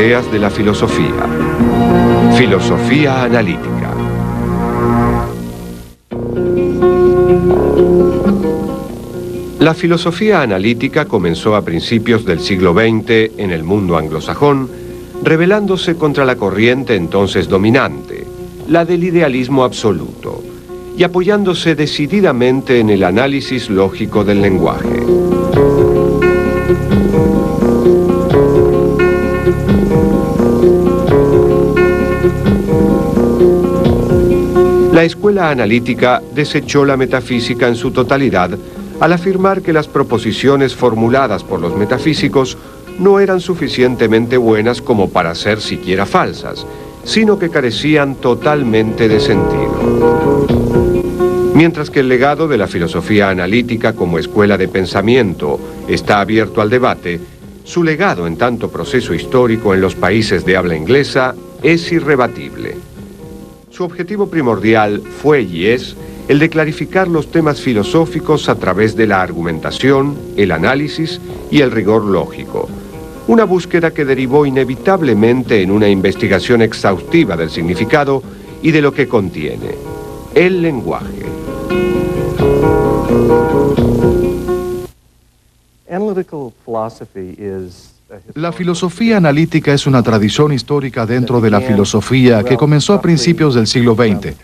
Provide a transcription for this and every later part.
ideas de la filosofía. Filosofía analítica. La filosofía analítica comenzó a principios del siglo XX en el mundo anglosajón, rebelándose contra la corriente entonces dominante, la del idealismo absoluto, y apoyándose decididamente en el análisis lógico del lenguaje. La escuela analítica desechó la metafísica en su totalidad al afirmar que las proposiciones formuladas por los metafísicos no eran suficientemente buenas como para ser siquiera falsas, sino que carecían totalmente de sentido. Mientras que el legado de la filosofía analítica como escuela de pensamiento está abierto al debate, su legado en tanto proceso histórico en los países de habla inglesa es irrebatible. Su objetivo primordial fue y es el de clarificar los temas filosóficos a través de la argumentación, el análisis y el rigor lógico. Una búsqueda que derivó inevitablemente en una investigación exhaustiva del significado y de lo que contiene, el lenguaje. La filosofía analítica es una tradición histórica dentro de la filosofía que comenzó a principios del siglo XX.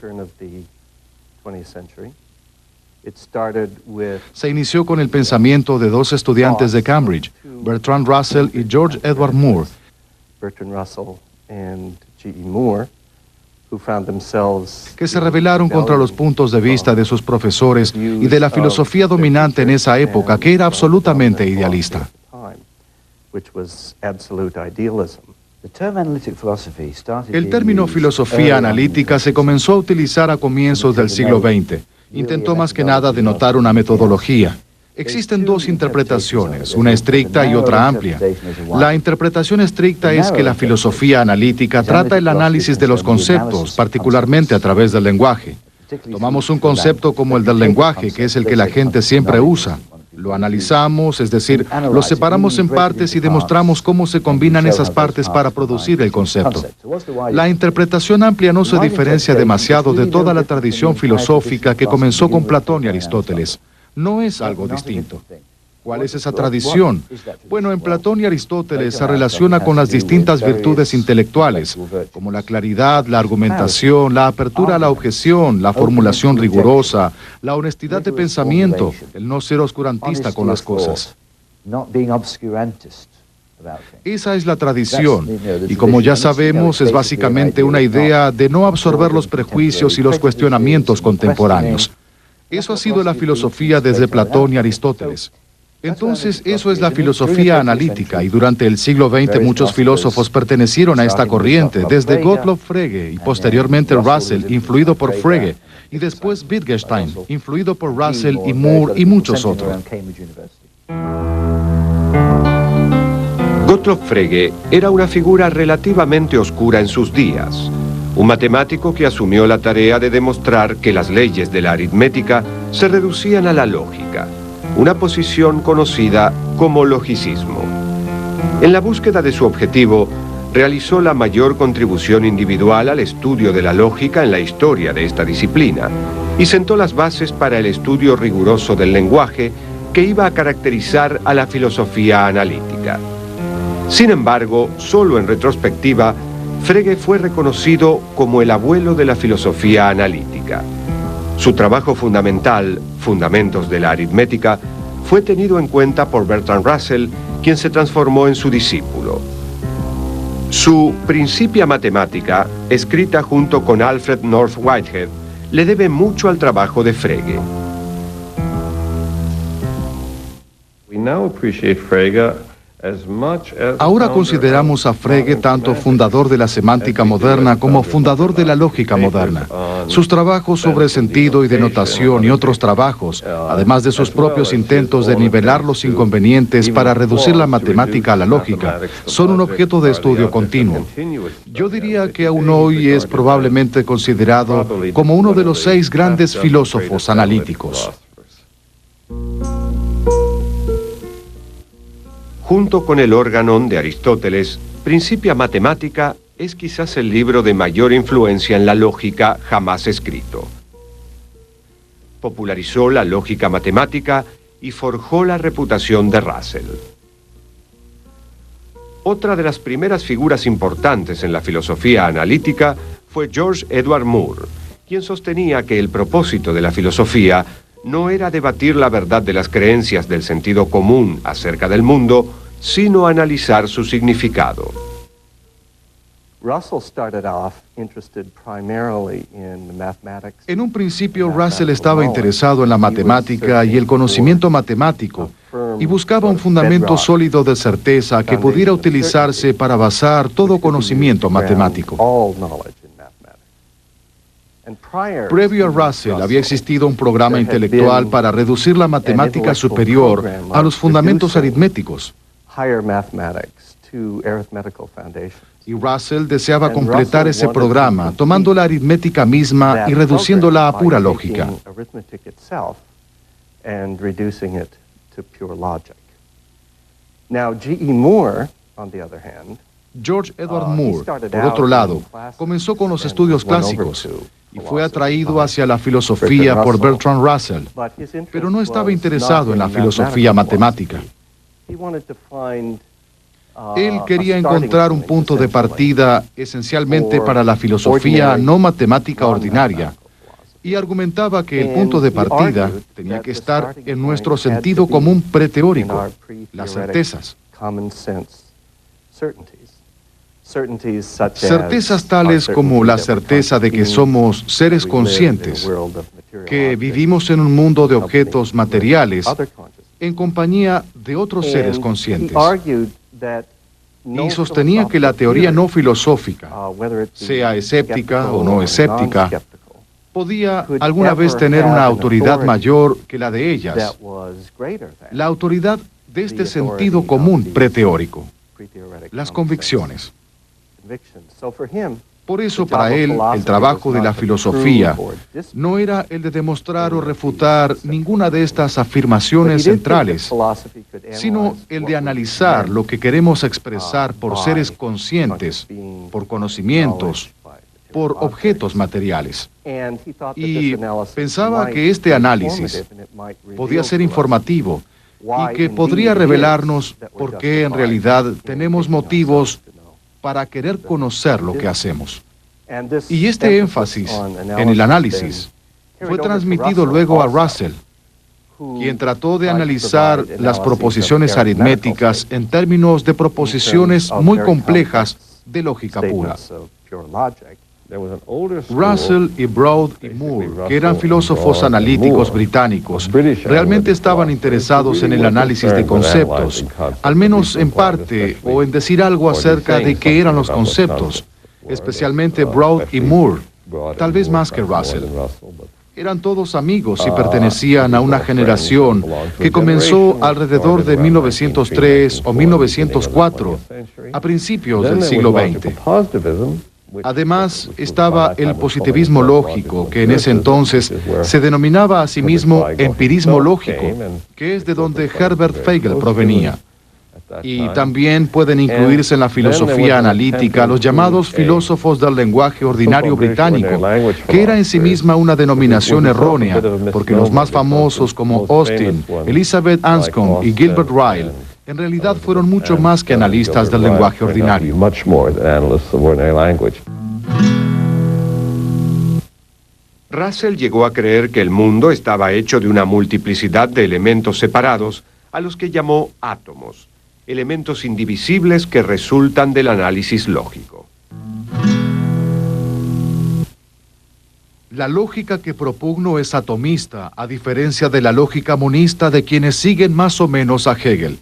Se inició con el pensamiento de dos estudiantes de Cambridge, Bertrand Russell y George Edward Moore, que se rebelaron contra los puntos de vista de sus profesores y de la filosofía dominante en esa época, que era absolutamente idealista. El término filosofía analítica se comenzó a utilizar a comienzos del siglo XX. Intentó más que nada denotar una metodología. Existen dos interpretaciones, una estricta y otra amplia. La interpretación estricta es que la filosofía analítica trata el análisis de los conceptos, particularmente a través del lenguaje. Tomamos un concepto como el del lenguaje, que es el que la gente siempre usa. Lo analizamos, es decir, lo separamos en partes y demostramos cómo se combinan esas partes para producir el concepto. La interpretación amplia no se diferencia demasiado de toda la tradición filosófica que comenzó con Platón y Aristóteles. No es algo distinto. ¿Cuál es esa tradición? Bueno, en Platón y Aristóteles se relaciona con las distintas virtudes intelectuales, como la claridad, la argumentación, la apertura a la objeción, la formulación rigurosa, la honestidad de pensamiento, el no ser oscurantista con las cosas. Esa es la tradición, y como ya sabemos, es básicamente una idea de no absorber los prejuicios y los cuestionamientos contemporáneos. Eso ha sido la filosofía desde Platón y Aristóteles. Entonces, eso es la filosofía analítica, y durante el siglo XX muchos filósofos pertenecieron a esta corriente, desde Gottlob Frege y posteriormente Russell, influido por Frege, y después Wittgenstein, influido por Russell y Moore y muchos otros. Gottlob Frege era una figura relativamente oscura en sus días, un matemático que asumió la tarea de demostrar que las leyes de la aritmética se reducían a la lógica, una posición conocida como logicismo. En la búsqueda de su objetivo, realizó la mayor contribución individual al estudio de la lógica en la historia de esta disciplina y sentó las bases para el estudio riguroso del lenguaje que iba a caracterizar a la filosofía analítica. Sin embargo, solo en retrospectiva, Frege fue reconocido como el abuelo de la filosofía analítica. Su trabajo fundamental, Fundamentos de la Aritmética, fue tenido en cuenta por Bertrand Russell, quien se transformó en su discípulo. Su Principia Mathematica, escrita junto con Alfred North Whitehead, le debe mucho al trabajo de Frege. Ahora consideramos a Frege tanto fundador de la semántica moderna como fundador de la lógica moderna. Sus trabajos sobre sentido y denotación y otros trabajos, además de sus propios intentos de nivelar los inconvenientes para reducir la matemática a la lógica, son un objeto de estudio continuo. Yo diría que aún hoy es probablemente considerado como uno de los 6 grandes filósofos analíticos. Junto con el Organon de Aristóteles, Principia Mathematica es quizás el libro de mayor influencia en la lógica jamás escrito. Popularizó la lógica matemática y forjó la reputación de Russell. Otra de las primeras figuras importantes en la filosofía analítica fue George Edward Moore, quien sostenía que el propósito de la filosofía no era debatir la verdad de las creencias del sentido común acerca del mundo, sino analizar su significado. En un principio, Russell estaba interesado en la matemática y el conocimiento matemático, y buscaba un fundamento sólido de certeza que pudiera utilizarse para basar todo conocimiento matemático. Previo a Russell había existido un programa intelectual para reducir la matemática superior a los fundamentos aritméticos. Y Russell deseaba completar ese programa, tomando la aritmética misma y reduciéndola a pura lógica. George Edward Moore, por otro lado, comenzó con los estudios clásicos y fue atraído hacia la filosofía por Bertrand Russell, pero no estaba interesado en la filosofía matemática. Él quería encontrar un punto de partida esencialmente para la filosofía no matemática ordinaria, y argumentaba que el punto de partida tenía que estar en nuestro sentido común preteórico, las certezas. Certezas tales como la certeza de que somos seres conscientes, que vivimos en un mundo de objetos materiales en compañía de otros seres conscientes. Y sostenía que la teoría no filosófica, sea escéptica o no escéptica, podía alguna vez tener una autoridad mayor que la de ellas, la autoridad de este sentido común preteórico, las convicciones. Por eso, para él, el trabajo de la filosofía no era el de demostrar o refutar ninguna de estas afirmaciones centrales, sino el de analizar lo que queremos expresar por seres conscientes, por conocimientos, por objetos materiales. Y pensaba que este análisis podía ser informativo y que podría revelarnos por qué en realidad tenemos motivos para querer conocer lo que hacemos. Y este énfasis en el análisis fue transmitido luego a Russell, quien trató de analizar las proposiciones aritméticas en términos de proposiciones muy complejas de lógica pura. Russell y Broad y Moore, que eran filósofos analíticos británicos, realmente estaban interesados en el análisis de conceptos, al menos en parte, o en decir algo acerca de qué eran los conceptos, especialmente Broad y Moore, tal vez más que Russell. Eran todos amigos y pertenecían a una generación que comenzó alrededor de 1903 o 1904, a principios del siglo XX. Además, estaba el positivismo lógico, que en ese entonces se denominaba a sí mismo empirismo lógico, que es de donde Herbert Feigl provenía. Y también pueden incluirse en la filosofía analítica los llamados filósofos del lenguaje ordinario británico, que era en sí misma una denominación errónea, porque los más famosos como Austin, Elizabeth Anscombe y Gilbert Ryle en realidad fueron mucho más que analistas del lenguaje ordinario. Russell llegó a creer que el mundo estaba hecho de una multiplicidad de elementos separados, a los que llamó átomos, elementos indivisibles que resultan del análisis lógico. La lógica que propugno es atomista, a diferencia de la lógica monista de quienes siguen más o menos a Hegel.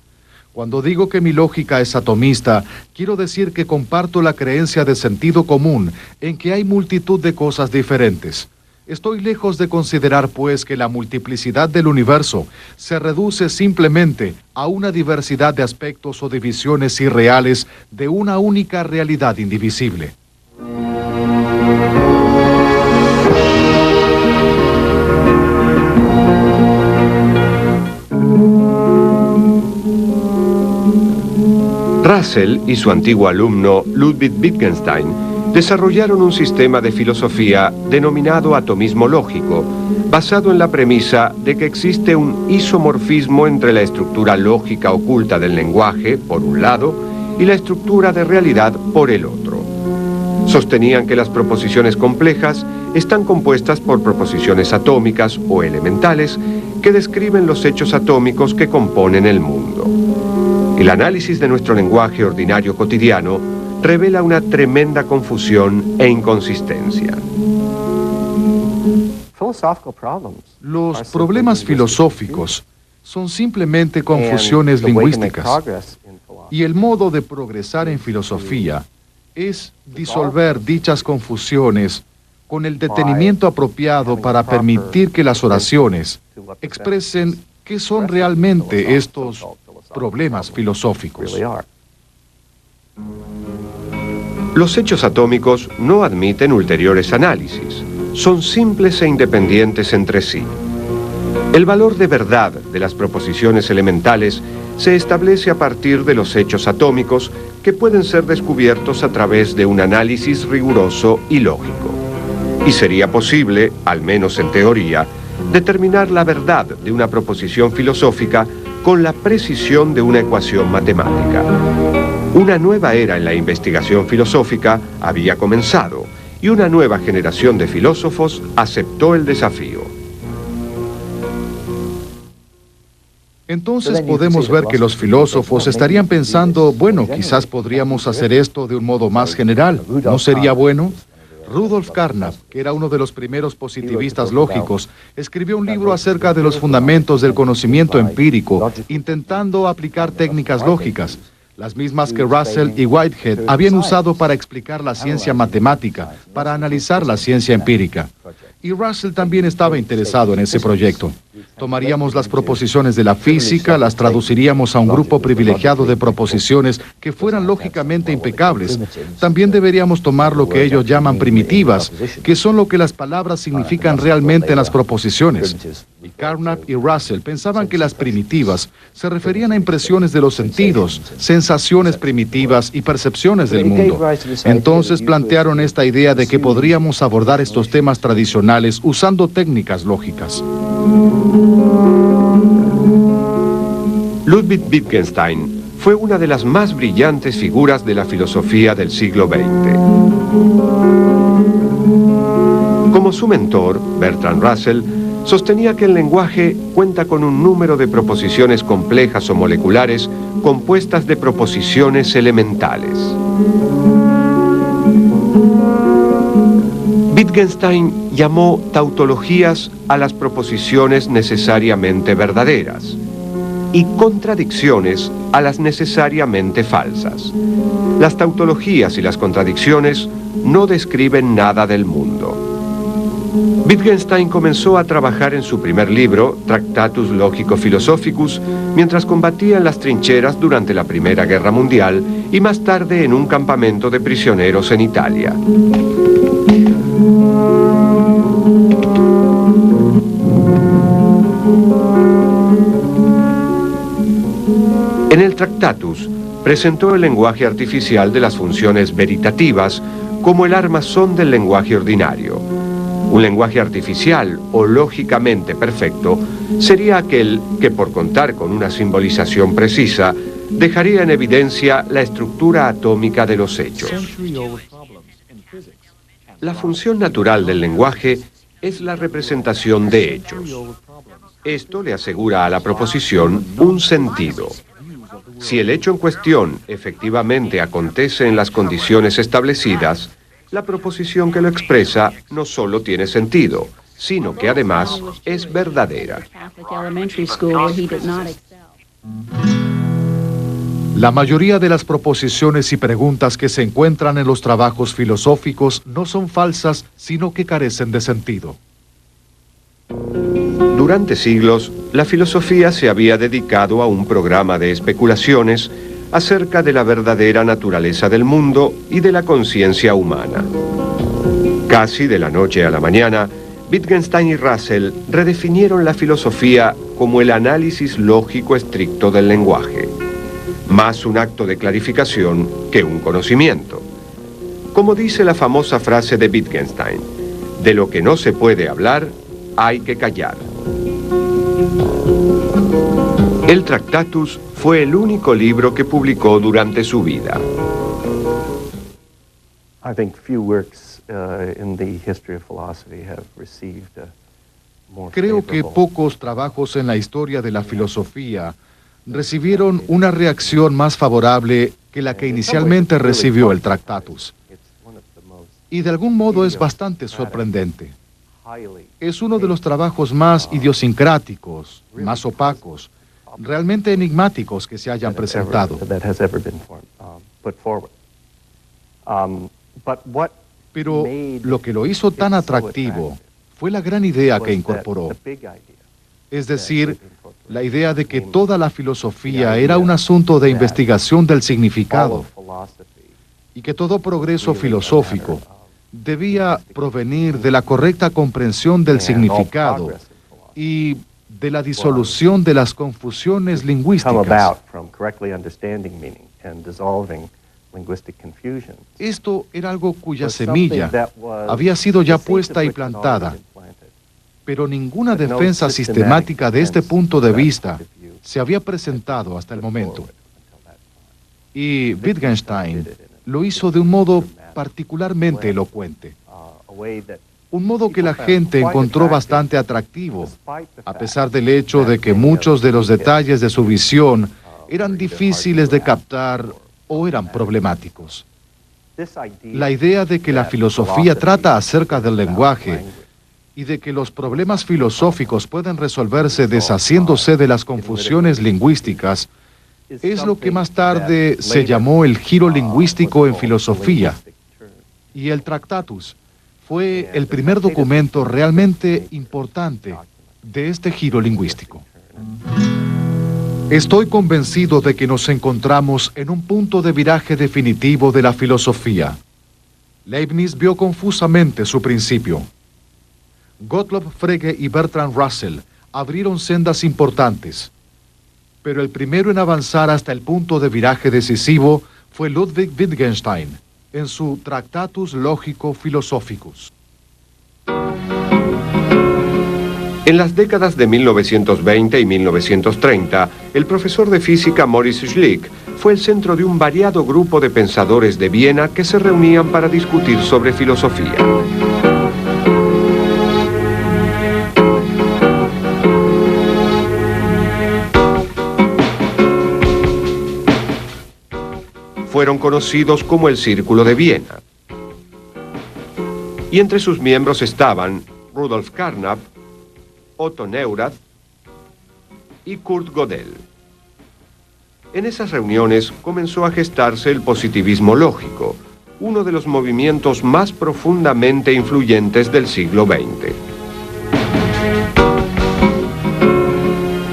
Cuando digo que mi lógica es atomista, quiero decir que comparto la creencia de sentido común en que hay multitud de cosas diferentes. Estoy lejos de considerar, pues, que la multiplicidad del universo se reduce simplemente a una diversidad de aspectos o divisiones irreales de una única realidad indivisible. Russell y su antiguo alumno Ludwig Wittgenstein desarrollaron un sistema de filosofía denominado atomismo lógico, basado en la premisa de que existe un isomorfismo entre la estructura lógica oculta del lenguaje, por un lado, y la estructura de realidad, por el otro. Sostenían que las proposiciones complejas están compuestas por proposiciones atómicas o elementales que describen los hechos atómicos que componen el mundo. El análisis de nuestro lenguaje ordinario cotidiano revela una tremenda confusión e inconsistencia. Los problemas filosóficos son simplemente confusiones lingüísticas, y el modo de progresar en filosofía es disolver dichas confusiones con el detenimiento apropiado para permitir que las oraciones expresen qué son realmente estos problemas filosóficos. Los hechos atómicos no admiten ulteriores análisis, son simples e independientes entre sí. El valor de verdad de las proposiciones elementales se establece a partir de los hechos atómicos que pueden ser descubiertos a través de un análisis riguroso y lógico. Y sería posible, al menos en teoría, determinar la verdad de una proposición filosófica con la precisión de una ecuación matemática. Una nueva era en la investigación filosófica había comenzado y una nueva generación de filósofos aceptó el desafío. Entonces podemos ver que los filósofos estarían pensando, bueno, quizás podríamos hacer esto de un modo más general, ¿no sería bueno? Rudolf Carnap, que era uno de los primeros positivistas lógicos, escribió un libro acerca de los fundamentos del conocimiento empírico, intentando aplicar técnicas lógicas, las mismas que Russell y Whitehead habían usado para explicar la ciencia matemática, para analizar la ciencia empírica. Y Russell también estaba interesado en ese proyecto. Tomaríamos las proposiciones de la física, las traduciríamos a un grupo privilegiado de proposiciones que fueran lógicamente impecables. También deberíamos tomar lo que ellos llaman primitivas, que son lo que las palabras significan realmente en las proposiciones. Y Carnap y Russell pensaban que las primitivas se referían a impresiones de los sentidos, sensaciones primitivas y percepciones del mundo. Entonces plantearon esta idea de que podríamos abordar estos temas tradicionales usando técnicas lógicas. Ludwig Wittgenstein fue una de las más brillantes figuras de la filosofía del siglo XX. Como su mentor, Bertrand Russell, sostenía que el lenguaje cuenta con un número de proposiciones complejas o moleculares compuestas de proposiciones elementales. Wittgenstein llamó tautologías a las proposiciones necesariamente verdaderas y contradicciones a las necesariamente falsas. Las tautologías y las contradicciones no describen nada del mundo. Wittgenstein comenzó a trabajar en su primer libro, Tractatus Logico-Philosophicus, mientras combatía en las trincheras durante la Primera Guerra Mundial y más tarde en un campamento de prisioneros en Italia. En el Tractatus presentó el lenguaje artificial de las funciones veritativas como el armazón del lenguaje ordinario. Un lenguaje artificial o lógicamente perfecto sería aquel que, por contar con una simbolización precisa, dejaría en evidencia la estructura atómica de los hechos. La función natural del lenguaje es la representación de hechos. Esto le asegura a la proposición un sentido. Si el hecho en cuestión efectivamente acontece en las condiciones establecidas, la proposición que lo expresa no solo tiene sentido, sino que además es verdadera. La mayoría de las proposiciones y preguntas que se encuentran en los trabajos filosóficos no son falsas, sino que carecen de sentido. Durante siglos, la filosofía se había dedicado a un programa de especulaciones acerca de la verdadera naturaleza del mundo y de la conciencia humana. Casi de la noche a la mañana, Wittgenstein y Russell redefinieron la filosofía como el análisis lógico estricto del lenguaje. más un acto de clarificación que un conocimiento. Como dice la famosa frase de Wittgenstein, de lo que no se puede hablar, hay que callar. El Tractatus fue el único libro que publicó durante su vida. I think few works in the history of philosophy have received a more Creo que favorable pocos trabajos en la historia de la filosofía recibieron una reacción más favorable que la que inicialmente recibió el Tractatus. Y de algún modo es bastante sorprendente. Es uno de los trabajos más idiosincráticos, más opacos, realmente enigmáticos que se hayan presentado. Pero lo que lo hizo tan atractivo fue la gran idea que incorporó. Es decir, la idea de que toda la filosofía era un asunto de investigación del significado y que todo progreso filosófico debía provenir de la correcta comprensión del significado y de la disolución de las confusiones lingüísticas. Esto era algo cuya semilla había sido ya puesta y plantada, pero ninguna defensa sistemática de este punto de vista se había presentado hasta el momento. Y Wittgenstein lo hizo de un modo particularmente elocuente. Un modo que la gente encontró bastante atractivo, a pesar del hecho de que muchos de los detalles de su visión eran difíciles de captar o eran problemáticos. La idea de que la filosofía trata acerca del lenguaje y de que los problemas filosóficos pueden resolverse deshaciéndose de las confusiones lingüísticas es lo que más tarde se llamó el giro lingüístico en filosofía. Y el Tractatus fue el primer documento realmente importante de este giro lingüístico. Estoy convencido de que nos encontramos en un punto de viraje definitivo de la filosofía. Leibniz vio confusamente su principio. Gottlob Frege y Bertrand Russell abrieron sendas importantes, pero el primero en avanzar hasta el punto de viraje decisivo fue Ludwig Wittgenstein, en su Tractatus Logico Philosophicus. En las décadas de 1920 y 1930, el profesor de física Maurice Schlick fue el centro de un variado grupo de pensadores de Viena que se reunían para discutir sobre filosofía. Fueron conocidos como el Círculo de Viena. Y entre sus miembros estaban Rudolf Carnap, Otto Neurath y Kurt Gödel. En esas reuniones comenzó a gestarse el positivismo lógico, uno de los movimientos más profundamente influyentes del siglo XX.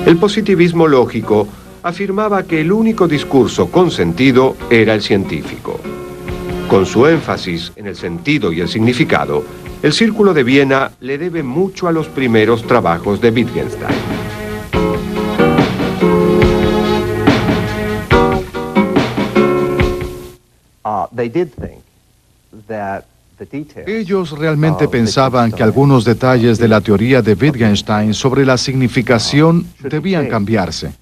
El positivismo lógico afirmaba que el único discurso con sentido era el científico. Con su énfasis en el sentido y el significado, el Círculo de Viena le debe mucho a los primeros trabajos de Wittgenstein. Ellos realmente pensaban que algunos detalles de la teoría de Wittgenstein sobre la significación debían cambiarse.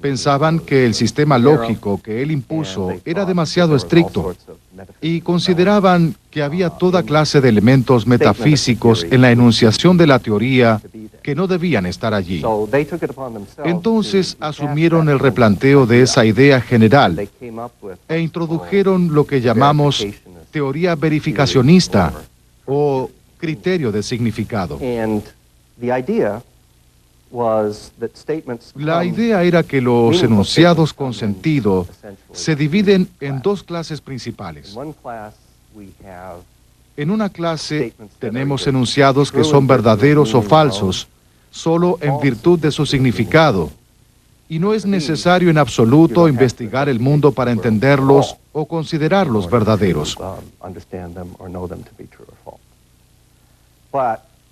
Pensaban que el sistema lógico que él impuso era demasiado estricto y consideraban que había toda clase de elementos metafísicos en la enunciación de la teoría que no debían estar allí. Entonces asumieron el replanteo de esa idea general e introdujeron lo que llamamos teoría verificacionista o criterio de significado. La idea era que los enunciados con sentido se dividen en dos clases principales. En una clase tenemos enunciados que son verdaderos o falsos, solo en virtud de su significado, y no es necesario en absoluto investigar el mundo para entenderlos o considerarlos verdaderos.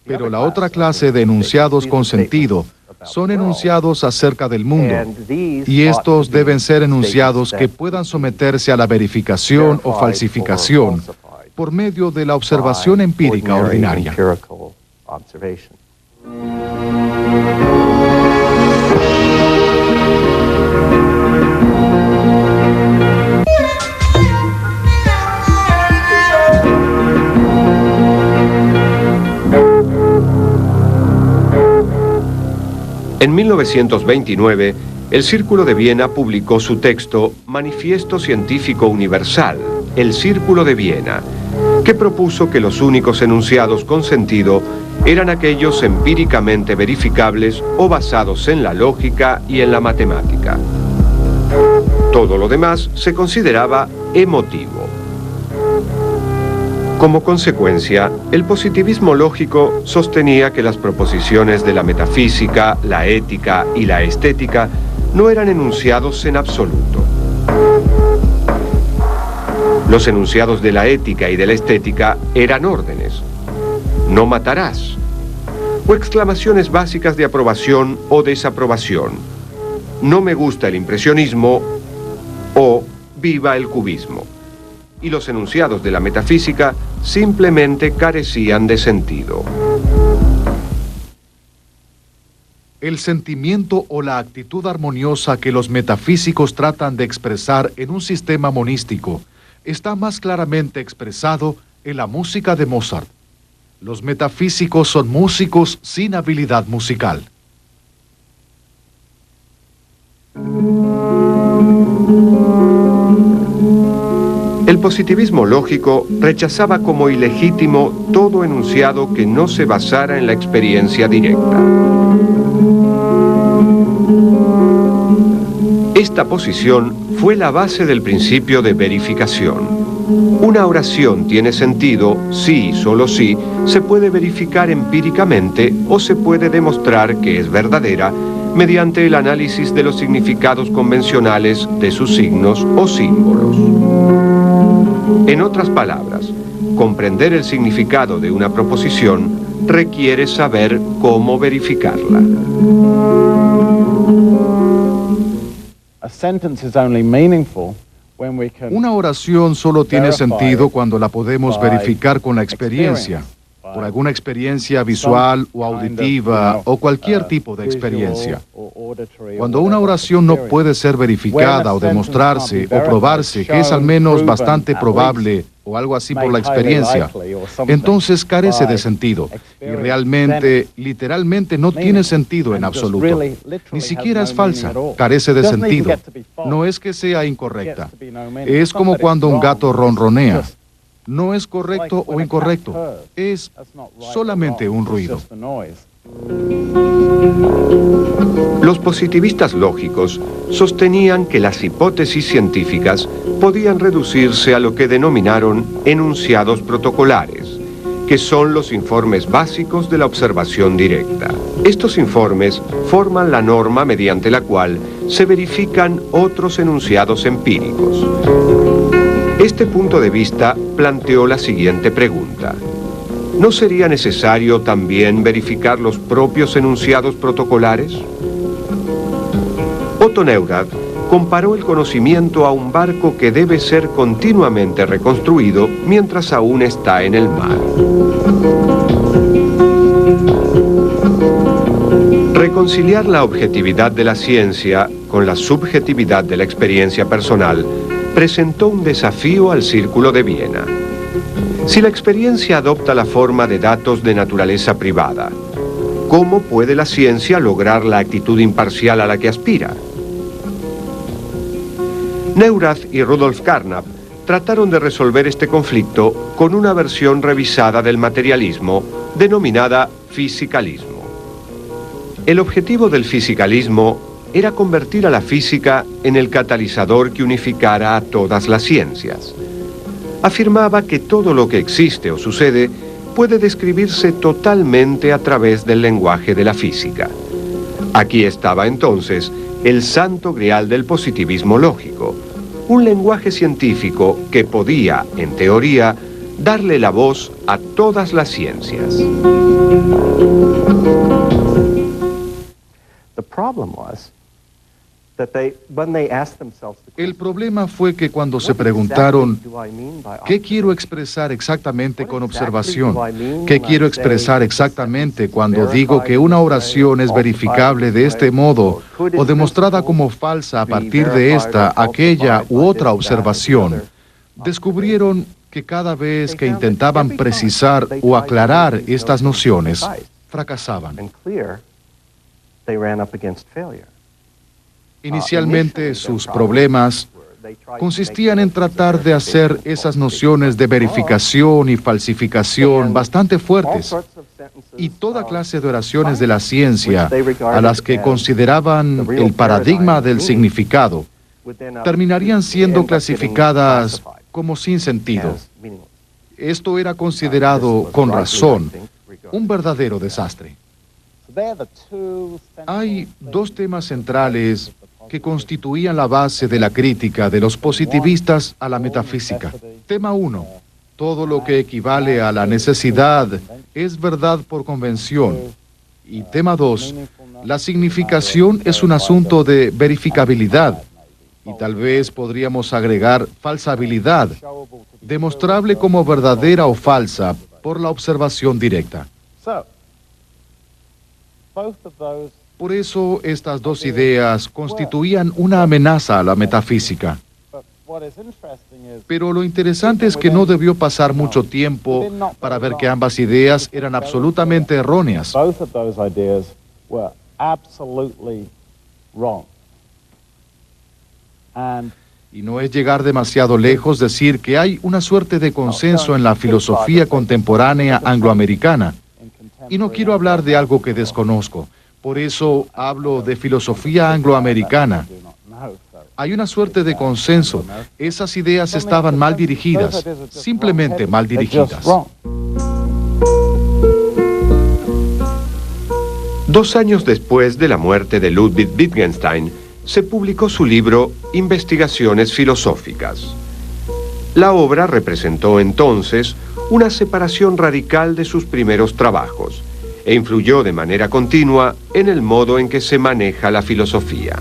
Pero la otra clase de enunciados con sentido son enunciados acerca del mundo, y estos deben ser enunciados que puedan someterse a la verificación o falsificación por medio de la observación empírica ordinaria. En 1929, el Círculo de Viena publicó su texto Manifiesto Científico Universal, el Círculo de Viena, que propuso que los únicos enunciados con sentido eran aquellos empíricamente verificables o basados en la lógica y en la matemática. Todo lo demás se consideraba emotivo. Como consecuencia, el positivismo lógico sostenía que las proposiciones de la metafísica, la ética y la estética no eran enunciados en absoluto. Los enunciados de la ética y de la estética eran órdenes. No matarás. O exclamaciones básicas de aprobación o desaprobación. No me gusta el impresionismo o viva el cubismo. Y los enunciados de la metafísica simplemente carecían de sentido. El sentimiento o la actitud armoniosa que los metafísicos tratan de expresar en un sistema monístico está más claramente expresado en la música de Mozart. Los metafísicos son músicos sin habilidad musical. El positivismo lógico rechazaba como ilegítimo todo enunciado que no se basara en la experiencia directa. Esta posición fue la base del principio de verificación. Una oración tiene sentido si y solo si se puede verificar empíricamente o se puede demostrar que es verdadera mediante el análisis de los significados convencionales de sus signos o símbolos. En otras palabras, comprender el significado de una proposición requiere saber cómo verificarla. Una oración solo tiene sentido cuando la podemos verificar con la experiencia, por alguna experiencia visual o auditiva o cualquier tipo de experiencia. Cuando una oración no puede ser verificada o demostrarse o probarse que es al menos bastante probable o algo así por la experiencia, entonces carece de sentido y realmente, literalmente no tiene sentido en absoluto. Ni siquiera es falsa, carece de sentido. No es que sea incorrecta. Es como cuando un gato ronronea. No es correcto o incorrecto, es solamente un ruido. Los positivistas lógicos sostenían que las hipótesis científicas podían reducirse a lo que denominaron enunciados protocolares, que son los informes básicos de la observación directa. Estos informes forman la norma mediante la cual se verifican otros enunciados empíricos. Este punto de vista planteó la siguiente pregunta. ¿No sería necesario también verificar los propios enunciados protocolares? Otto Neurath comparó el conocimiento a un barco que debe ser continuamente reconstruido mientras aún está en el mar. Reconciliar la objetividad de la ciencia con la subjetividad de la experiencia personal presentó un desafío al Círculo de Viena. Si la experiencia adopta la forma de datos de naturaleza privada, ¿cómo puede la ciencia lograr la actitud imparcial a la que aspira? Neurath y Rudolf Carnap trataron de resolver este conflicto con una versión revisada del materialismo denominada fisicalismo. El objetivo del fisicalismo era convertir a la física en el catalizador que unificara a todas las ciencias. Afirmaba que todo lo que existe o sucede puede describirse totalmente a través del lenguaje de la física. Aquí estaba entonces el santo grial del positivismo lógico, un lenguaje científico que podía, en teoría, darle la voz a todas las ciencias. El problema fue que cuando se preguntaron, ¿qué quiero expresar exactamente con observación? ¿Qué quiero expresar exactamente cuando digo que una oración es verificable de este modo o demostrada como falsa a partir de esta, aquella u otra observación? Descubrieron que cada vez que intentaban precisar o aclarar estas nociones, fracasaban. Inicialmente, sus problemas consistían en tratar de hacer esas nociones de verificación y falsificación bastante fuertes, y toda clase de oraciones de la ciencia a las que consideraban el paradigma del significado terminarían siendo clasificadas como sin sentido. Esto era considerado, con razón, un verdadero desastre. Hay dos temas centrales que constituían la base de la crítica de los positivistas a la metafísica. Tema 1. Todo lo que equivale a la necesidad es verdad por convención. Y tema 2. La significación es un asunto de verificabilidad. Y tal vez podríamos agregar falsabilidad, demostrable como verdadera o falsa por la observación directa. Por eso, estas dos ideas constituían una amenaza a la metafísica. Pero lo interesante es que no debió pasar mucho tiempo para ver que ambas ideas eran absolutamente erróneas. Y no es llegar demasiado lejos decir que hay una suerte de consenso en la filosofía contemporánea angloamericana. Y no quiero hablar de algo que desconozco. Por eso hablo de filosofía angloamericana. Hay una suerte de consenso. Esas ideas estaban mal dirigidas, simplemente mal dirigidas. 2 años después de la muerte de Ludwig Wittgenstein, se publicó su libro Investigaciones filosóficas. La obra representó entonces una separación radical de sus primeros trabajos e influyó de manera continua en el modo en que se maneja la filosofía.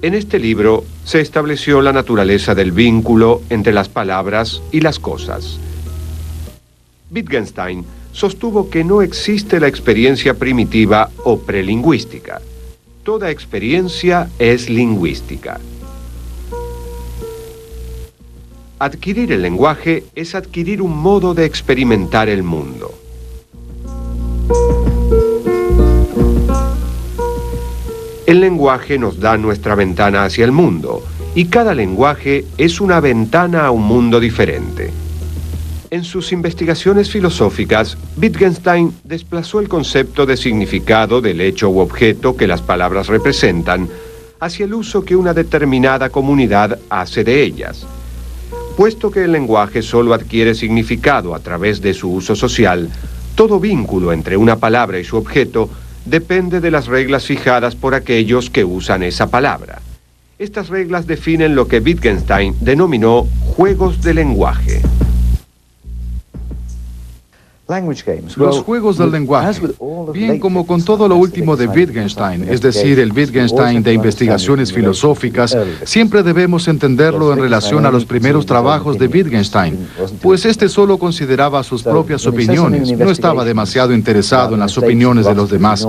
En este libro se estableció la naturaleza del vínculo entre las palabras y las cosas. Wittgenstein sostuvo que no existe la experiencia primitiva o prelingüística. Toda experiencia es lingüística. Adquirir el lenguaje es adquirir un modo de experimentar el mundo. El lenguaje nos da nuestra ventana hacia el mundo, y cada lenguaje es una ventana a un mundo diferente. En sus investigaciones filosóficas, Wittgenstein desplazó el concepto de significado del hecho u objeto que las palabras representan hacia el uso que una determinada comunidad hace de ellas. Puesto que el lenguaje solo adquiere significado a través de su uso social, todo vínculo entre una palabra y su objeto depende de las reglas fijadas por aquellos que usan esa palabra. Estas reglas definen lo que Wittgenstein denominó juegos de lenguaje. Los juegos del lenguaje, bien como con todo lo último de Wittgenstein, es decir, el Wittgenstein de investigaciones filosóficas, siempre debemos entenderlo en relación a los primeros trabajos de Wittgenstein, pues este solo consideraba sus propias opiniones, no estaba demasiado interesado en las opiniones de los demás.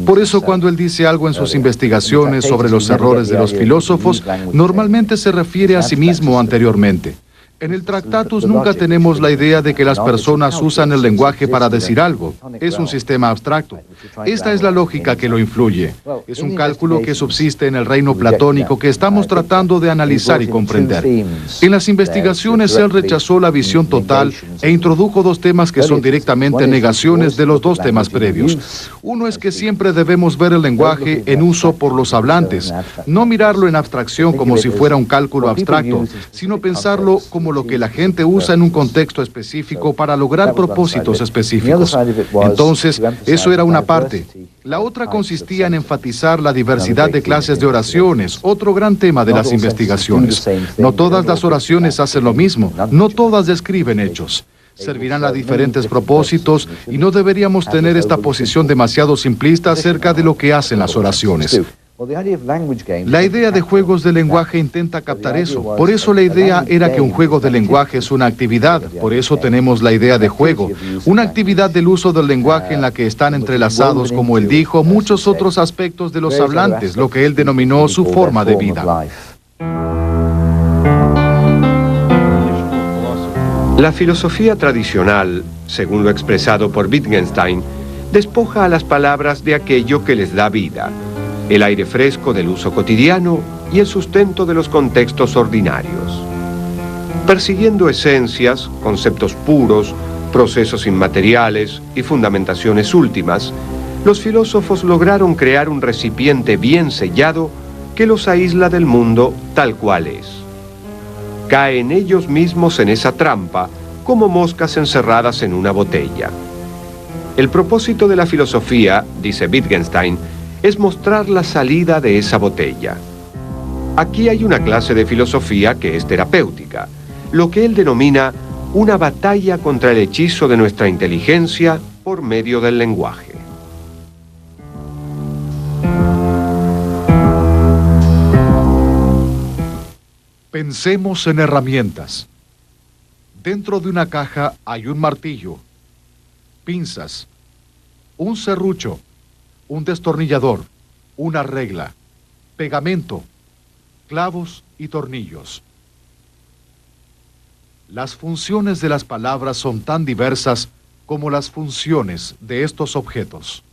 Por eso, cuando él dice algo en sus investigaciones sobre los errores de los filósofos, normalmente se refiere a sí mismo anteriormente. En el Tractatus nunca tenemos la idea de que las personas usan el lenguaje para decir algo. Es un sistema abstracto. Esta es la lógica que lo influye. Es un cálculo que subsiste en el reino platónico que estamos tratando de analizar y comprender. En las investigaciones él rechazó la visión total e introdujo dos temas que son directamente negaciones de los dos temas previos. Uno es que siempre debemos ver el lenguaje en uso por los hablantes, no mirarlo en abstracción como si fuera un cálculo abstracto, sino pensarlo como lo que la gente usa en un contexto específico para lograr propósitos específicos. Entonces, eso era una parte. La otra consistía en enfatizar la diversidad de clases de oraciones, otro gran tema de las investigaciones. No todas las oraciones hacen lo mismo, no todas describen hechos. servirán a diferentes propósitos y no deberíamos tener esta posición demasiado simplista acerca de lo que hacen las oraciones. La idea de juegos de lenguaje intenta captar eso. Por eso la idea era que un juego de lenguaje es una actividad. Por eso tenemos la idea de juego. Una actividad del uso del lenguaje en la que están entrelazados, como él dijo, muchos otros aspectos de los hablantes, lo que él denominó su forma de vida. La filosofía tradicional, según lo expresado por Wittgenstein, despoja a las palabras de aquello que les da vida, el aire fresco del uso cotidiano y el sustento de los contextos ordinarios. Persiguiendo esencias, conceptos puros, procesos inmateriales y fundamentaciones últimas, los filósofos lograron crear un recipiente bien sellado que los aísla del mundo tal cual es. Caen ellos mismos en esa trampa como moscas encerradas en una botella. El propósito de la filosofía, dice Wittgenstein, es mostrar la salida de esa botella. Aquí hay una clase de filosofía que es terapéutica, lo que él denomina una batalla contra el hechizo de nuestra inteligencia por medio del lenguaje. Pensemos en herramientas. Dentro de una caja hay un martillo, pinzas, un serrucho, un destornillador, una regla, pegamento, clavos y tornillos. Las funciones de las palabras son tan diversas como las funciones de estos objetos.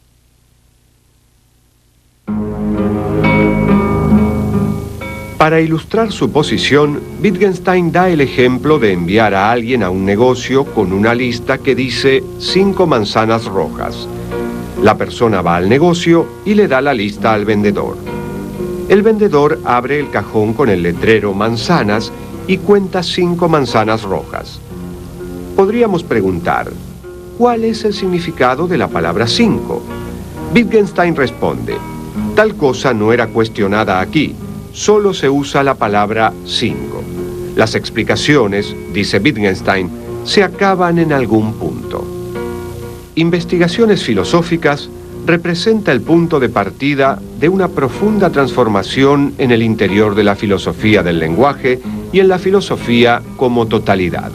Para ilustrar su posición, Wittgenstein da el ejemplo de enviar a alguien a un negocio con una lista que dice 5 manzanas rojas. La persona va al negocio y le da la lista al vendedor. El vendedor abre el cajón con el letrero manzanas y cuenta 5 manzanas rojas. Podríamos preguntar, ¿cuál es el significado de la palabra 5? Wittgenstein responde, tal cosa no era cuestionada aquí, solo se usa la palabra 5. Las explicaciones, dice Wittgenstein, se acaban en algún punto. Investigaciones filosóficas representa el punto de partida de una profunda transformación en el interior de la filosofía del lenguaje y en la filosofía como totalidad.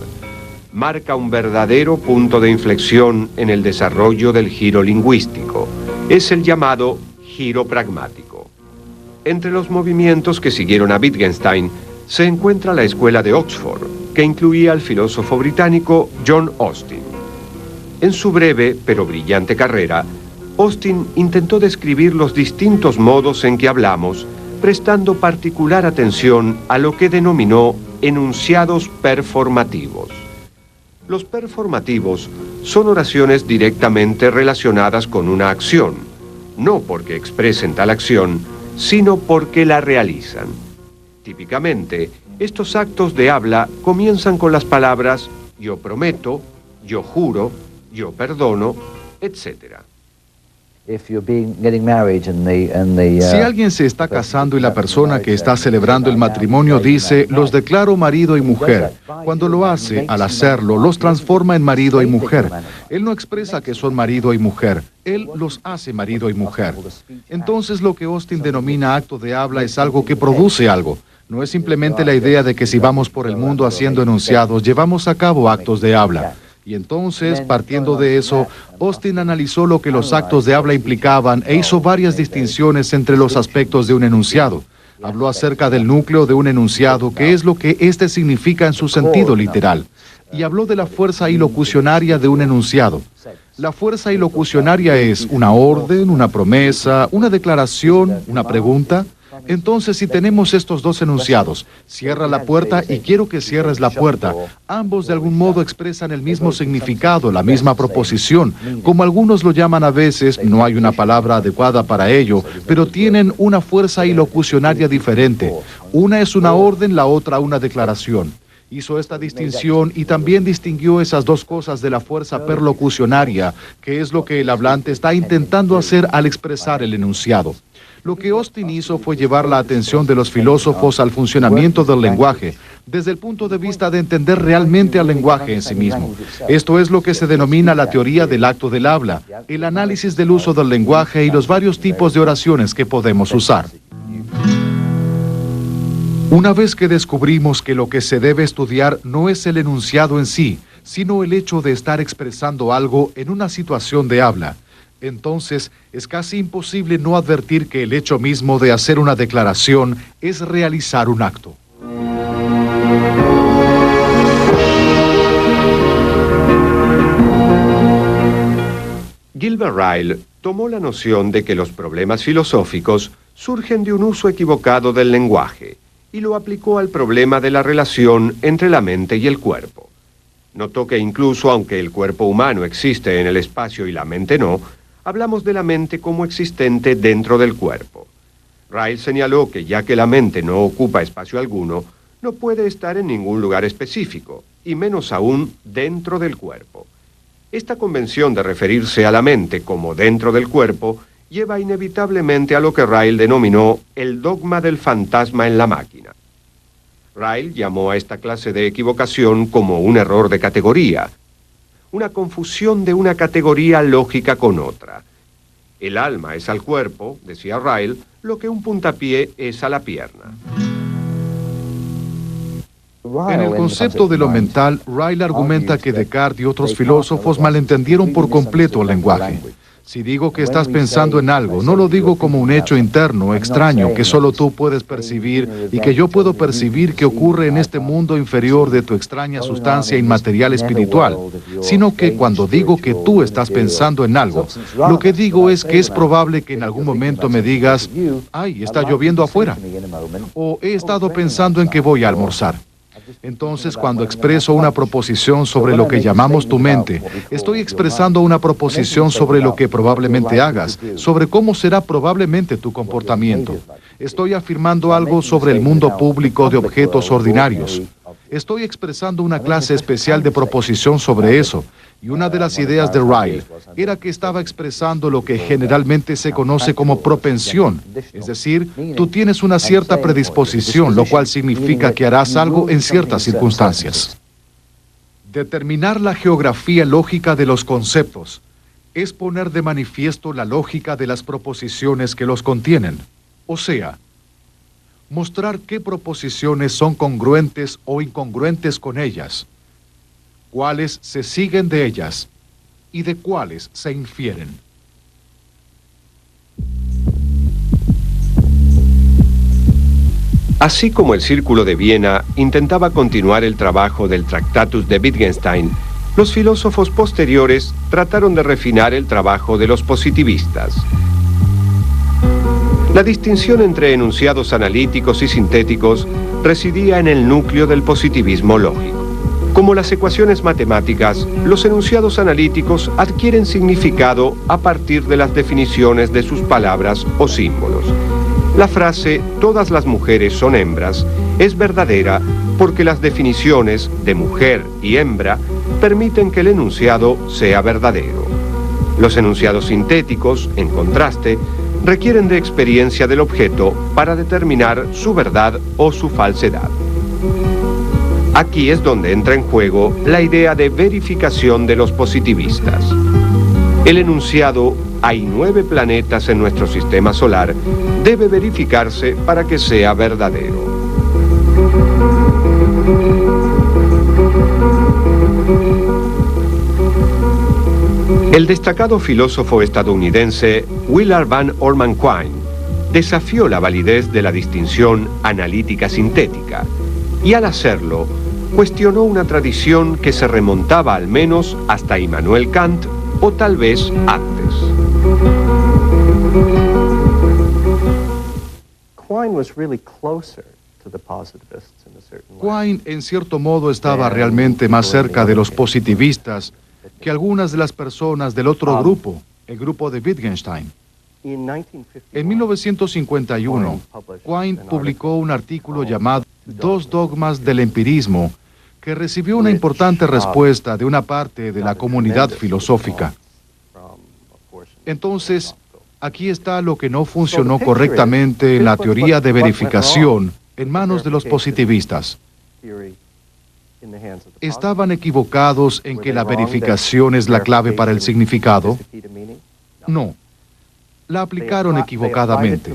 Marca un verdadero punto de inflexión en el desarrollo del giro lingüístico. Es el llamado giro pragmático. Entre los movimientos que siguieron a Wittgenstein se encuentra la Escuela de Oxford, que incluía al filósofo británico John Austin. En su breve pero brillante carrera, Austin intentó describir los distintos modos en que hablamos, prestando particular atención a lo que denominó enunciados performativos. Los performativos son oraciones directamente relacionadas con una acción, no porque expresen tal acción, sino porque la realizan. Típicamente, estos actos de habla comienzan con las palabras yo prometo, yo juro, yo perdono, etc. Si alguien se está casando y la persona que está celebrando el matrimonio dice, los declaro marido y mujer, cuando lo hace, al hacerlo, los transforma en marido y mujer. Él no expresa que son marido y mujer, él los hace marido y mujer. Entonces lo que Austin denomina acto de habla es algo que produce algo. No es simplemente la idea de que si vamos por el mundo haciendo enunciados, llevamos a cabo actos de habla. Y entonces, partiendo de eso, Austin analizó lo que los actos de habla implicaban e hizo varias distinciones entre los aspectos de un enunciado. Habló acerca del núcleo de un enunciado, que es lo que éste significa en su sentido literal. Y habló de la fuerza ilocucionaria de un enunciado. La fuerza ilocucionaria es una orden, una promesa, una declaración, una pregunta. Entonces, si tenemos estos dos enunciados, cierra la puerta y quiero que cierres la puerta, ambos de algún modo expresan el mismo significado, la misma proposición. Como algunos lo llaman a veces, no hay una palabra adecuada para ello, pero tienen una fuerza ilocucionaria diferente. Una es una orden, la otra una declaración. Hizo esta distinción y también distinguió esas dos cosas de la fuerza perlocucionaria, que es lo que el hablante está intentando hacer al expresar el enunciado. Lo que Austin hizo fue llevar la atención de los filósofos al funcionamiento del lenguaje, desde el punto de vista de entender realmente al lenguaje en sí mismo. Esto es lo que se denomina la teoría del acto del habla, el análisis del uso del lenguaje y los varios tipos de oraciones que podemos usar. Una vez que descubrimos que lo que se debe estudiar no es el enunciado en sí, sino el hecho de estar expresando algo en una situación de habla, entonces es casi imposible no advertir que el hecho mismo de hacer una declaración es realizar un acto. Gilbert Ryle tomó la noción de que los problemas filosóficos surgen de un uso equivocado del lenguaje y lo aplicó al problema de la relación entre la mente y el cuerpo. Notó que incluso aunque el cuerpo humano existe en el espacio y la mente no, hablamos de la mente como existente dentro del cuerpo. Ryle señaló que ya que la mente no ocupa espacio alguno, no puede estar en ningún lugar específico, y menos aún dentro del cuerpo. Esta convención de referirse a la mente como dentro del cuerpo lleva inevitablemente a lo que Ryle denominó el dogma del fantasma en la máquina. Ryle llamó a esta clase de equivocación como un error de categoría, una confusión de una categoría lógica con otra. El alma es al cuerpo, decía Ryle, lo que un puntapié es a la pierna. En el concepto de lo mental, Ryle argumenta que Descartes y otros filósofos malentendieron por completo el lenguaje. Si digo que estás pensando en algo, no lo digo como un hecho interno, extraño, que solo tú puedes percibir y que yo puedo percibir que ocurre en este mundo inferior de tu extraña sustancia inmaterial espiritual, sino que cuando digo que tú estás pensando en algo, lo que digo es que es probable que en algún momento me digas, ¡ay, está lloviendo afuera! O he estado pensando en que voy a almorzar. Entonces, cuando expreso una proposición sobre lo que llamamos tu mente, estoy expresando una proposición sobre lo que probablemente hagas, sobre cómo será probablemente tu comportamiento. Estoy afirmando algo sobre el mundo público de objetos ordinarios. Estoy expresando una clase especial de proposición sobre eso. Y una de las ideas de Ryle era que estaba expresando lo que generalmente se conoce como propensión. Es decir, tú tienes una cierta predisposición, lo cual significa que harás algo en ciertas circunstancias. Determinar la geografía lógica de los conceptos es poner de manifiesto la lógica de las proposiciones que los contienen. O sea, mostrar qué proposiciones son congruentes o incongruentes con ellas, cuáles se siguen de ellas y de cuáles se infieren. Así como el Círculo de Viena intentaba continuar el trabajo del Tractatus de Wittgenstein, los filósofos posteriores trataron de refinar el trabajo de los positivistas. La distinción entre enunciados analíticos y sintéticos residía en el núcleo del positivismo lógico. Como las ecuaciones matemáticas, los enunciados analíticos adquieren significado a partir de las definiciones de sus palabras o símbolos. La frase "todas las mujeres son hembras" es verdadera porque las definiciones de mujer y hembra permiten que el enunciado sea verdadero. Los enunciados sintéticos, en contraste, requieren de experiencia del objeto para determinar su verdad o su falsedad. Aquí es donde entra en juego la idea de verificación de los positivistas. El enunciado "hay 9 planetas en nuestro sistema solar" debe verificarse para que sea verdadero. El destacado filósofo estadounidense Willard Van Orman Quine desafió la validez de la distinción analítica-sintética y al hacerlo cuestionó una tradición que se remontaba al menos hasta Immanuel Kant o tal vez antes. Quine en cierto modo estaba realmente más cerca de los positivistas que algunas de las personas del otro grupo, el grupo de Wittgenstein. En 1951, Quine publicó un artículo llamado Dos dogmas del empirismo, que recibió una importante respuesta de una parte de la comunidad filosófica. Entonces, Aquí está lo que no funcionó correctamente en la teoría de verificación en manos de los positivistas. ¿Estaban equivocados en que la verificación es la clave para el significado? No. La aplicaron equivocadamente.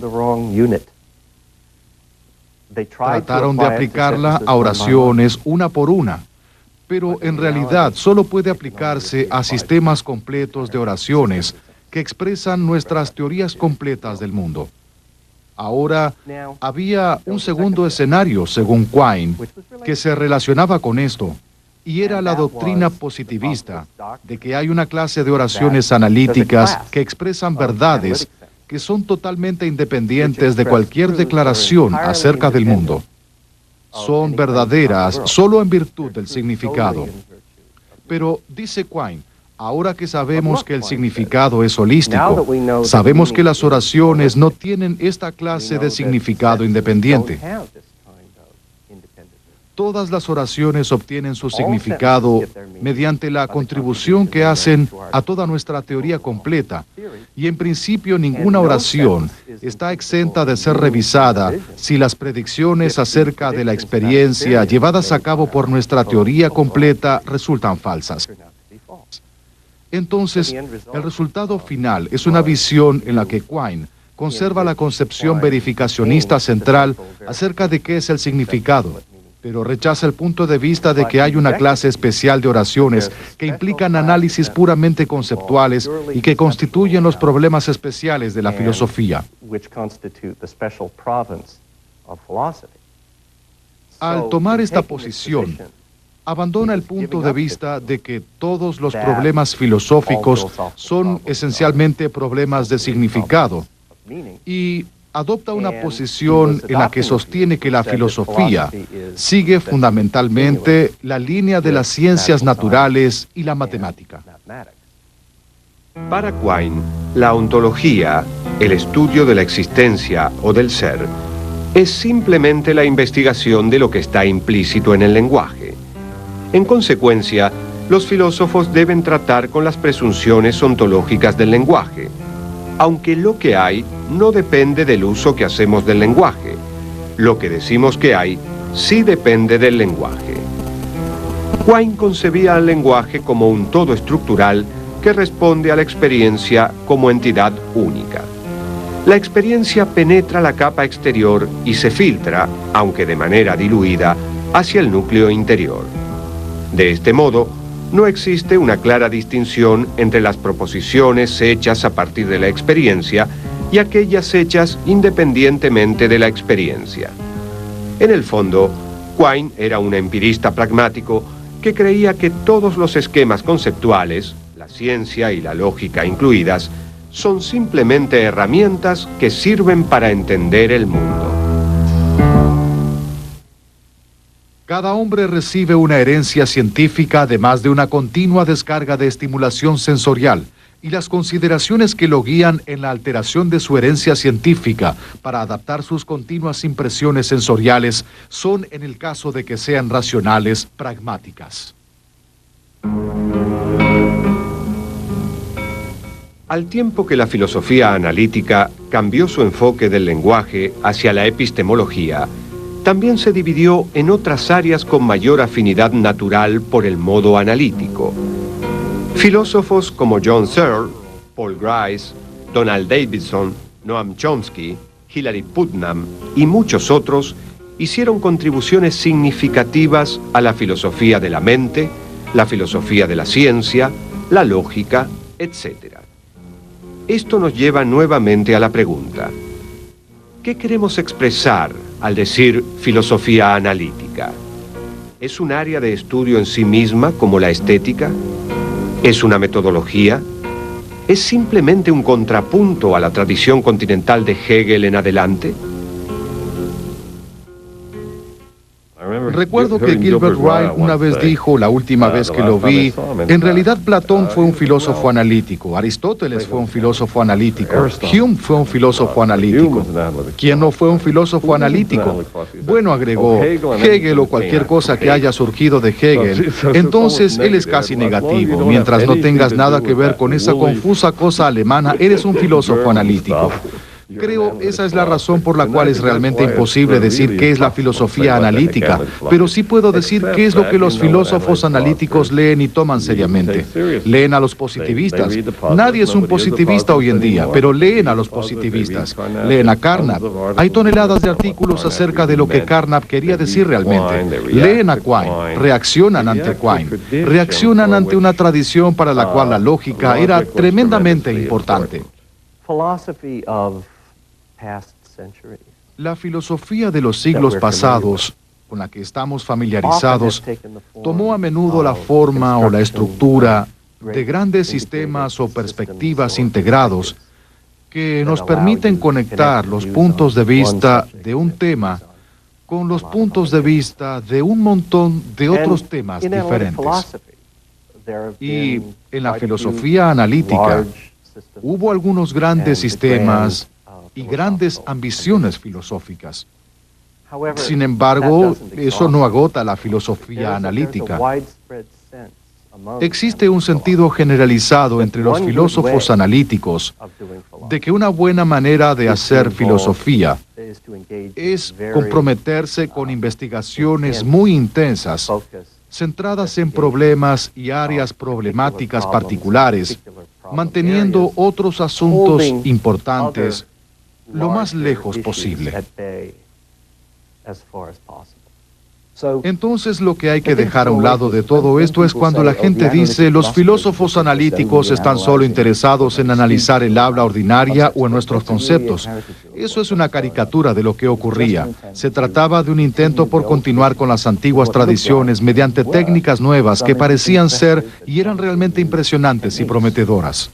Trataron de aplicarla a oraciones una por una, pero en realidad solo puede aplicarse a sistemas completos de oraciones que expresan nuestras teorías completas del mundo. Ahora, había un segundo escenario, según Quine, que se relacionaba con esto, y era la doctrina positivista de que hay una clase de oraciones analíticas que expresan verdades que son totalmente independientes de cualquier declaración acerca del mundo. Son verdaderas solo en virtud del significado. Pero, dice Quine, ahora que sabemos que el significado es holístico, sabemos que las oraciones no tienen esta clase de significado independiente. Todas las oraciones obtienen su significado mediante la contribución que hacen a toda nuestra teoría completa, y en principio ninguna oración está exenta de ser revisada si las predicciones acerca de la experiencia llevadas a cabo por nuestra teoría completa resultan falsas. Entonces, el resultado final es una visión en la que Quine conserva la concepción verificacionista central acerca de qué es el significado, pero rechaza el punto de vista de que hay una clase especial de oraciones que implican análisis puramente conceptuales y que constituyen los problemas especiales de la filosofía. Al tomar esta posición, abandona el punto de vista de que todos los problemas filosóficos son esencialmente problemas de significado y adopta una posición en la que sostiene que la filosofía sigue fundamentalmente la línea de las ciencias naturales y la matemática. Para Quine, la ontología, el estudio de la existencia o del ser, es simplemente la investigación de lo que está implícito en el lenguaje. En consecuencia, los filósofos deben tratar con las presunciones ontológicas del lenguaje, aunque lo que hay no depende del uso que hacemos del lenguaje. Lo que decimos que hay sí depende del lenguaje. Quine concebía al lenguaje como un todo estructural que responde a la experiencia como entidad única. La experiencia penetra la capa exterior y se filtra, aunque de manera diluida, hacia el núcleo interior. De este modo, no existe una clara distinción entre las proposiciones hechas a partir de la experiencia y aquellas hechas independientemente de la experiencia. En el fondo, Quine era un empirista pragmático que creía que todos los esquemas conceptuales, la ciencia y la lógica incluidas, son simplemente herramientas que sirven para entender el mundo. Cada hombre recibe una herencia científica además de una continua descarga de estimulación sensorial, y las consideraciones que lo guían en la alteración de su herencia científica para adaptar sus continuas impresiones sensoriales son, en el caso de que sean racionales, pragmáticas. Al tiempo que la filosofía analítica cambió su enfoque del lenguaje hacia la epistemología, también se dividió en otras áreas con mayor afinidad natural por el modo analítico. Filósofos como John Searle, Paul Grice, Donald Davidson, Noam Chomsky, Hilary Putnam y muchos otros hicieron contribuciones significativas a la filosofía de la mente, la filosofía de la ciencia, la lógica, etc. Esto nos lleva nuevamente a la pregunta: ¿qué queremos expresar al decir filosofía analítica? ¿Es un área de estudio en sí misma como la estética? ¿Es una metodología? ¿Es simplemente un contrapunto a la tradición continental de Hegel en adelante? Recuerdo que Gilbert Ryle una vez dijo, la última vez que lo vi, en realidad Platón fue un filósofo analítico, Aristóteles fue un filósofo analítico, Hume fue un filósofo analítico. ¿Quién no fue un filósofo analítico? Bueno, agregó, Hegel o cualquier cosa que haya surgido de Hegel. Entonces él es casi negativo. Mientras no tengas nada que ver con esa confusa cosa alemana, eres un filósofo analítico. Creo esa es la razón por la cual es realmente imposible decir qué es la filosofía analítica, pero sí puedo decir qué es lo que los filósofos analíticos leen y toman seriamente. Leen a los positivistas. Nadie es un positivista hoy en día, pero leen a los positivistas. Leen a Carnap. Hay toneladas de artículos acerca de lo que Carnap quería decir realmente. Leen a Quine. Reaccionan ante Quine. Reaccionan ante una tradición para la cual la lógica era tremendamente importante. La filosofía de los siglos pasados, con la que estamos familiarizados, tomó a menudo la forma o la estructura de grandes sistemas o perspectivas integrados que nos permiten conectar los puntos de vista de un tema con los puntos de vista de un montón de otros temas diferentes. Y en la filosofía analítica hubo algunos grandes sistemas y grandes ambiciones filosóficas. Sin embargo, eso no agota la filosofía analítica. Existe un sentido generalizado entre los filósofos analíticos de que una buena manera de hacer filosofía es comprometerse con investigaciones muy intensas, centradas en problemas y áreas problemáticas particulares, manteniendo otros asuntos importantes lo más lejos posible. Entonces lo que hay que dejar a un lado de todo esto es cuando la gente dice los filósofos analíticos están solo interesados en analizar el habla ordinaria o en nuestros conceptos. Eso es una caricatura de lo que ocurría. Se trataba de un intento por continuar con las antiguas tradiciones mediante técnicas nuevas que parecían ser y eran realmente impresionantes y prometedoras.